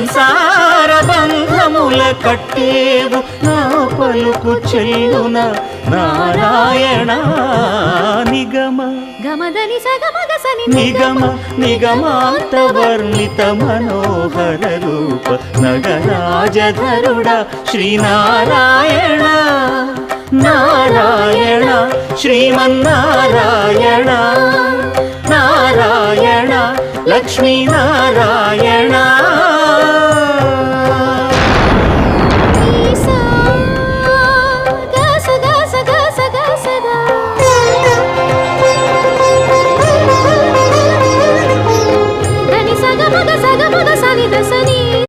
సంసార బంధముల కట్టేవు నా పలుకు చెల్లున నారాయణ నిగమ గమదని సగమగసని నిగమ నిగమాంత వర్ణిత మనోహర రూప నగరాజధరుడ శ్రీనారాయణ నారాయణ శ్రీమన్నారాయణ నారాయణ లక్ష్మీనారాయణ